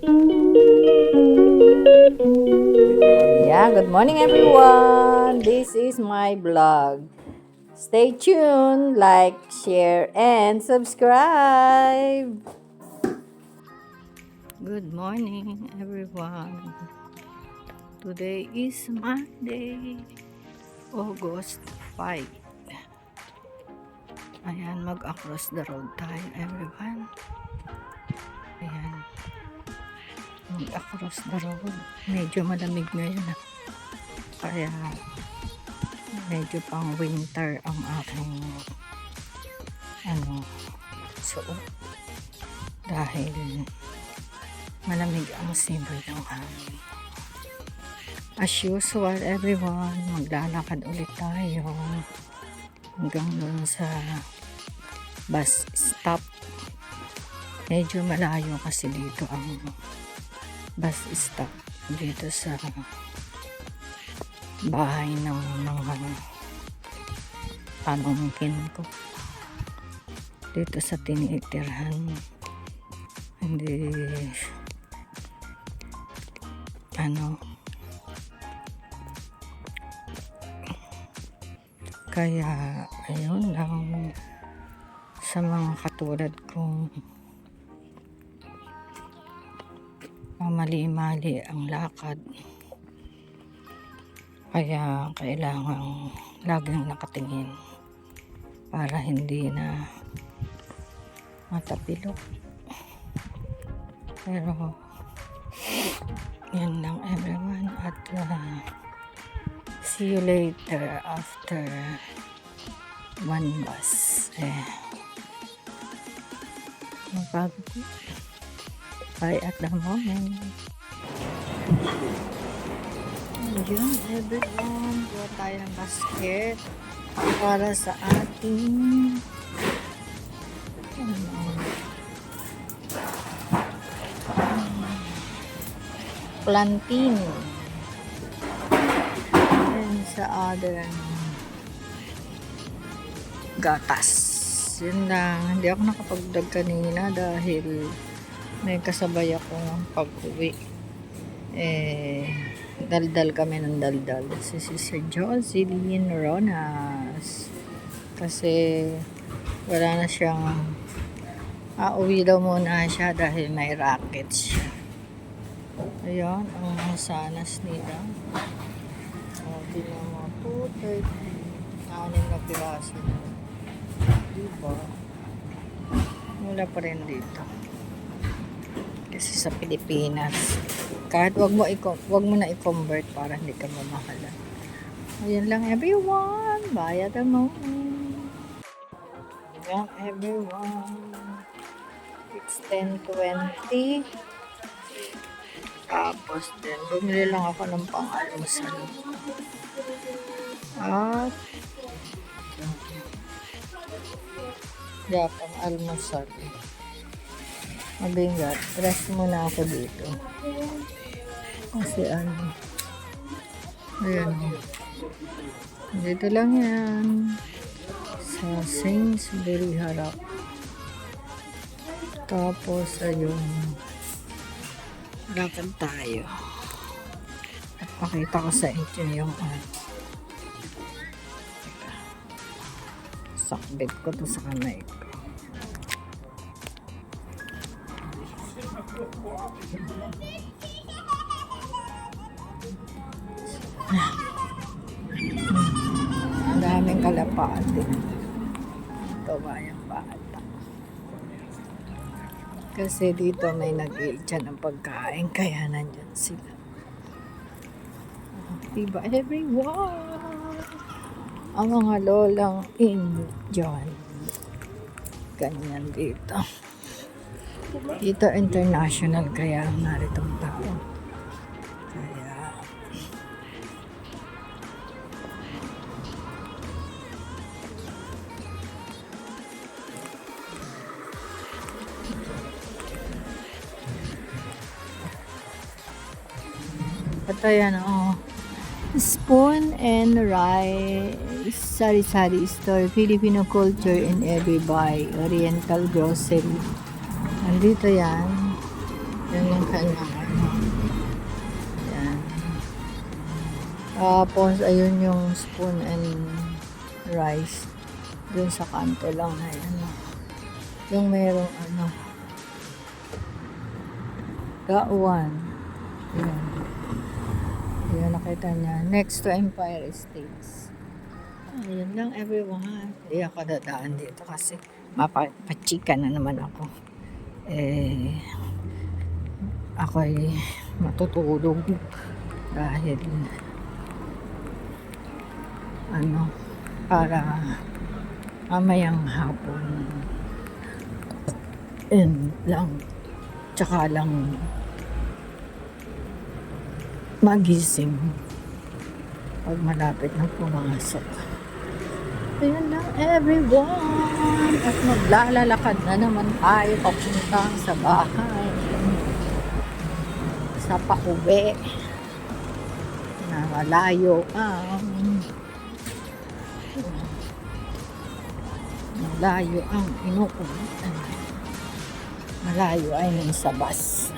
Yeah, good morning everyone. This is my vlog. Stay tuned, like, share, and subscribe. Good morning everyone. Today is Monday, August 5. Ayan, mag-across the road tayo everyone. Ayan, mag-across the road. Medyo malamig ngayon. Kaya medyo pang winter ang aking suot dahil malamig ang simoy ng hangin. As usual everyone, maglalakad ulit tayo hanggang doon sa bus stop. Medyo malayo kasi dito ang bus stop dito sa bahay ng mga pamangkin ko dito sa tinitirhan. Hindi kaya ayun lang sa mga katulad kong mali-mali ang lakad, kaya kailangan laging nakatingin para hindi na matapilok. Pero yan lang everyone, at see you later after one bus. Mapagod. Bye at the moment. Ayun everyone, buha tayo ng basket para sa ating plantain and sa other gatas. Yun lang, hindi ako nakapagdag kanina dahil may kasabay akong pag-uwi. Daldal kami ng daldal si Sister Jocelyn Ronas kasi wala na siyang uwi daw muna siya dahil may racket siya. Ayan ang sanas nila. Bilang mga 230, 6 na piraso, diba? Wala pa rin dito kasi sa Pilipinas kahit wag mo na i-convert para hindi ka mamahalan. Ayan lang everyone, bye at the moment. Ayan everyone, it's 10:20. Tapos din bumili lang ako ng pang-almusal at pang-almusal. Mabigat, rest muna ako dito kasi ayan, dito lang yan sa Sainsbury harap. Tapos ayun, lakad tayo at pakita ko sa inyo yung sakbit ko to sa kamay ko. Ang daming kalapate. Ito ba yung bata? Kasi dito may nag-iitsa ng pagkain kaya nandyan sila. Diba everyone? Ang mga lolang Indian. Ganyan dito. Dito international kaya naritong tao. Kaya at ayan spoon and rice, sari-sari store, Filipino culture in every buy, Oriental grocery. Nandito yan. Yan yung kanyang ano. Yan. Tapos, ayun yung spoon and rice. Dun sa kanto lang ay ano. Yung merong ano. Gauan. Yan. Yan, nakita niya. Next to Empire Estates. Ayun lang everyone. Hindi ako dadaan dito kasi mapachika na naman ako. Ako'y matutulog dahil ano, para mamayang hapon lang, tsaka lang magising pag malapit na pumasok. Ayun lang everyone, at maglalakad na naman tayo papunta sa bahay, sa pauwi na malayo ang inuuwian. Malayo ay nasa bus.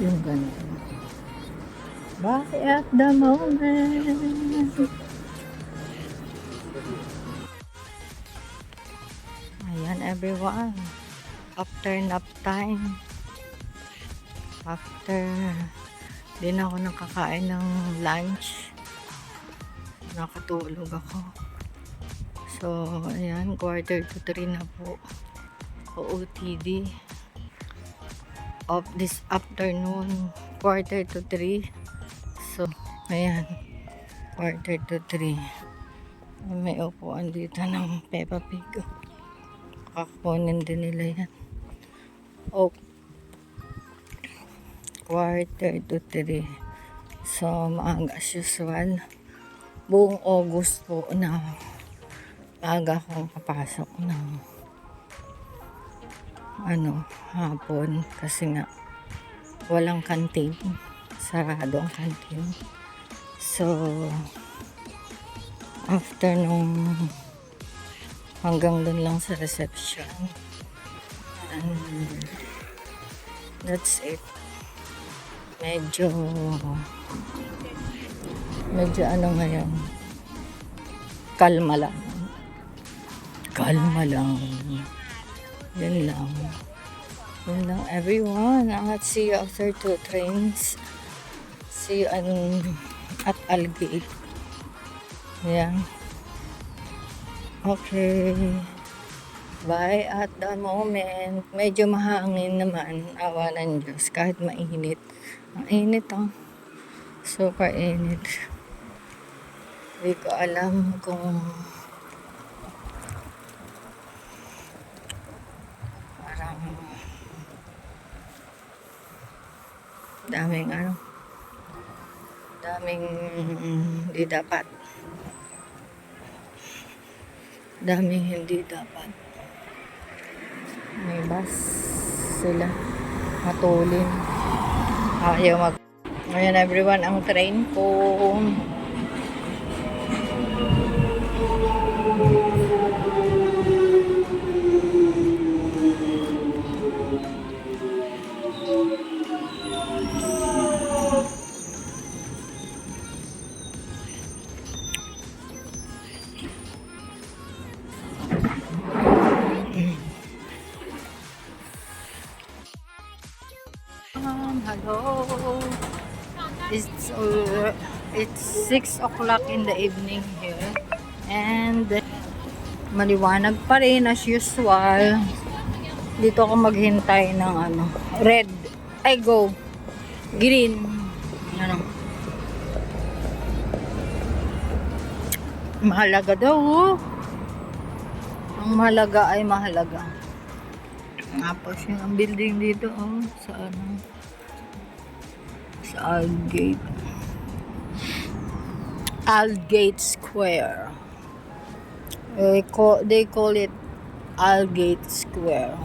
Yung ganun. Bye at the moment. Ayan everyone. After nap time. Di na ako nakakain ng lunch. Nakatulog ako. So, ayan, 2:45 na po. OOTD of this afternoon, 2:45. So, ayan, 2:45. May upuan dito ng Peppa Pig. Kakakunin din nila yan. Oh, 2:45. So, maaga as usual. Buong August po na maaga akong papasok ng hapon kasi nga walang canteen, sarado ang canteen. So after nung hanggang dun lang sa reception, and that's it. Medyo ngayon, kalma lang. Yun lang everyone. I'll see you after 2 trains. See you at Algate. Yeah. Okay. Bye at the moment. Medyo mahangin naman. Awa ng Diyos. Kahit mainit. Ang init super init. Hindi ko alam kung daming hindi dapat may bus sila matulin, ayaw ngayon everyone, ang train ko hello. It's 6 o'clock in the evening here. And maliwanag pa rin as usual. Dito ako maghintay ng red. Ay, go. Green. Mahalaga daw. Ang mahalaga ay mahalaga. Tapos yung building dito sa Aldgate Square. They call it Aldgate Square.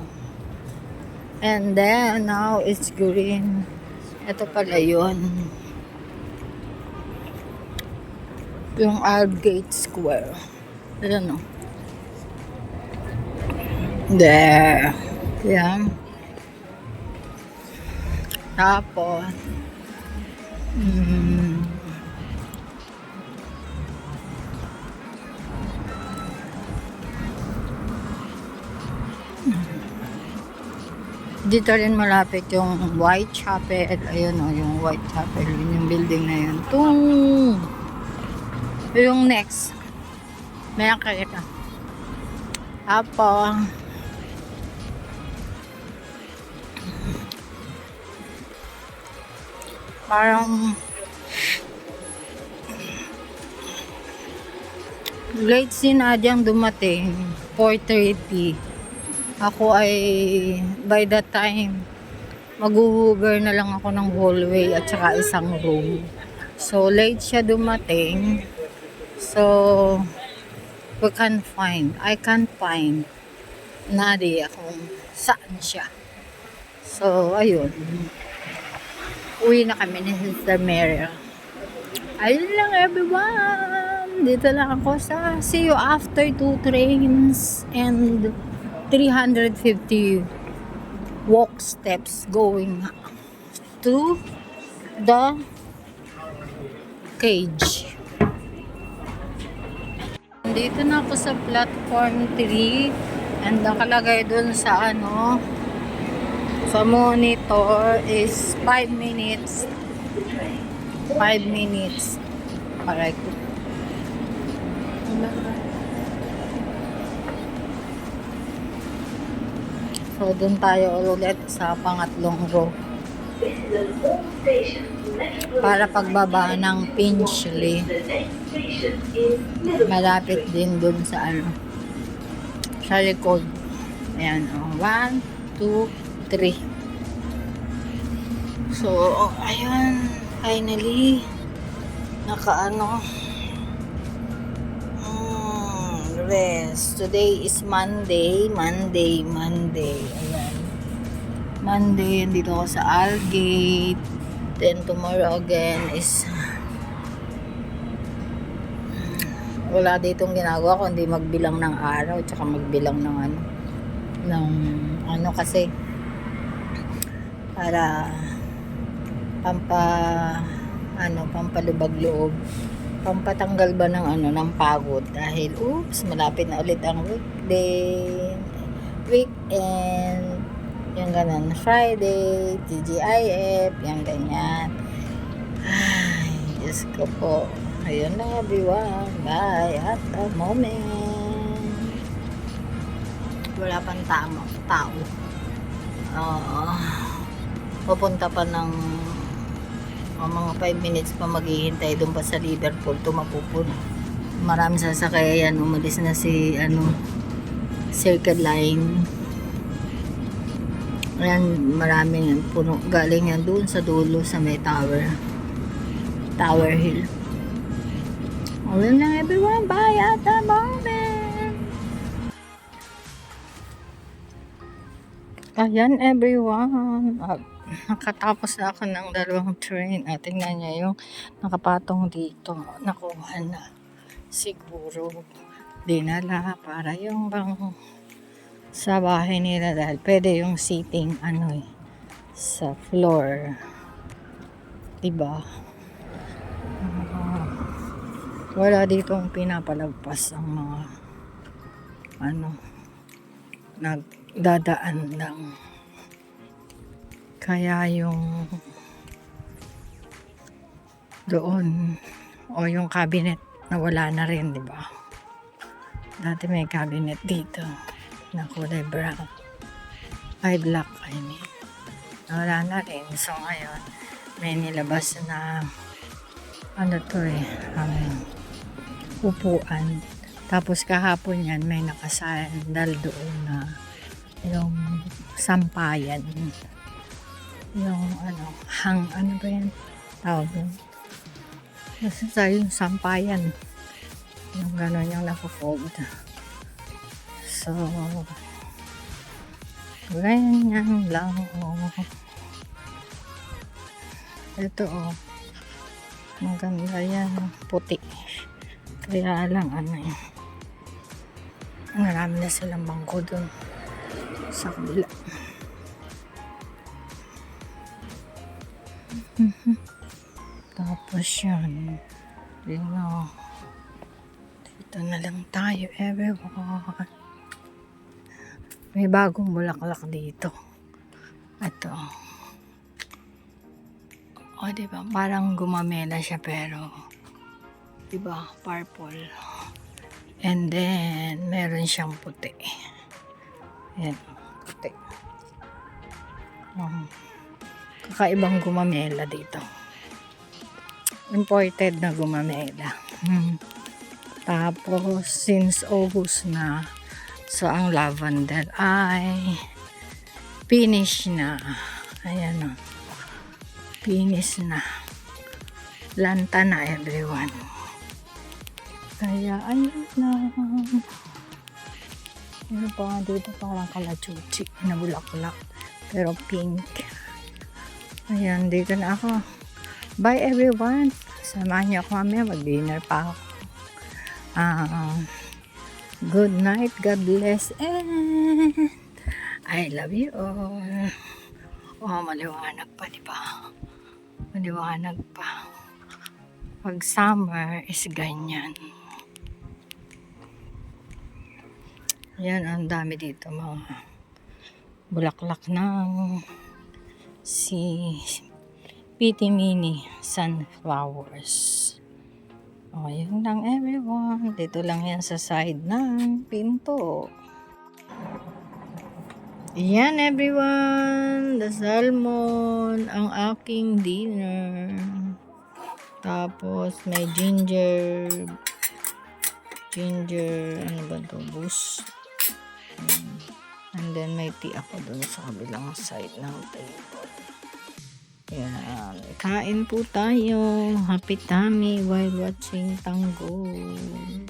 And then now it's green. Ito pala yun. Yung Aldgate Square. Ayan There. Yan. Tapos, mm, dito rin malapit yung Whitechapel. Ayun o, yung Whitechapel. Yun yung building na yun. Yung next. May nakakita. Tapos, parang late si Nadiang dumating. 4:30. Ako ay by that time mag-Uber na lang ako ng hallway at saka isang room. So late siya dumating. So I can't find Nadia kung saan siya. So ayun. Uwi na kami ni Sister Mary. Ayun lang everyone. Dito lang ako sa see you after 2 trains and 350 walk steps going to the cage. Dito na ako sa platform 3 and nakalagay dun sa sa monitor is 5 minutes. 5 minutes. Aray ko. So, dun tayo ulit sa pangatlong row. Para pagbaba ng Finchley. Malapit din dun sa sa likod. Ayan, 1, 2, 3. So, ayun. Finally, rest. Today is Monday. Ayan. Monday, dito ako sa Algate. Then tomorrow again is wala ditong ginagawa kundi magbilang ng araw tsaka magbilang ng kasi para pampalubag loob, pampatanggal ba ng pagod dahil malapit na ulit ang weekend, yung ganun, Friday, TGIF, yung ganyan. Ay, Diyos ko po. Ayun na everyone, bye at the moment. Wala pang tao. Pupunta pa ng mga 5 minutes pa maghihintay doon pa sa Liverpool mapupuno. Maraming sasakayan. Umalis na si Circle Line. Ayan, maraming yan puno. Galing yan doon sa dulo sa may Tower Hill. Ayun lang everyone, bye at the moment. Ayan everyone, nakatapos na ako ng 2 train. Tingnan niya yung nakapatong dito. Nakuha na. Siguro dinala para yung bang sa bahay nila dahil pwede yung seating sa floor. Diba? Wala ditong pinapalagpas ang mga nagdadaan lang. Kaya yung doon o yung cabinet nawala na rin, di ba? Dati may cabinet dito na kulay brown. Ay, black, I mean. Nawala na rin. So, ngayon, may nilabas na upuan. Tapos kahapon yan, may nakasandal doon na yung sampayan. Yung ba yan? Tawag yun. Basta yung sampayan. Yung gano'n yung nakufold. So, ganyan lang. Ito maganda yan. Puti. Kaya lang marami na silang bangko dun sa kabila. Tapos yan. Dito na lang tayo, everyone. May bagong bulaklak dito. Ito. O, diba? Parang gumamela siya pero, diba? Purple. And then, meron siyang puti. Ayan, puti. Kakaibang gumamela dito. Imported na gumamela. Tapos, since August na, so ang lavender ay finish na. Ayan o. Finish na. Lanta na, everyone. Kaya, ayun na. Ano pa nga dito, parang kalachuchi na bulaklak. Pero pink. Ayan, dito na ako. Bye everyone. Samahan niyo ako mamaya. Mag-dinner pa ako. Good night. God bless. And I love you all. Oh, maliwanag pa, diba? Maliwanag pa. Pag summer is ganyan. Yan, ang dami dito mga bulaklak ng PT Mini Sunflowers. O, yun lang everyone. Dito lang yan sa side ng pinto. Yan everyone. The salmon. Ang aking dinner. Tapos may ginger, ano ba ito? Boost. And then may tea ako dun sa kabilang side ng table. Yan. Kain po tayo. Happy tummy while watching tango. Ayan.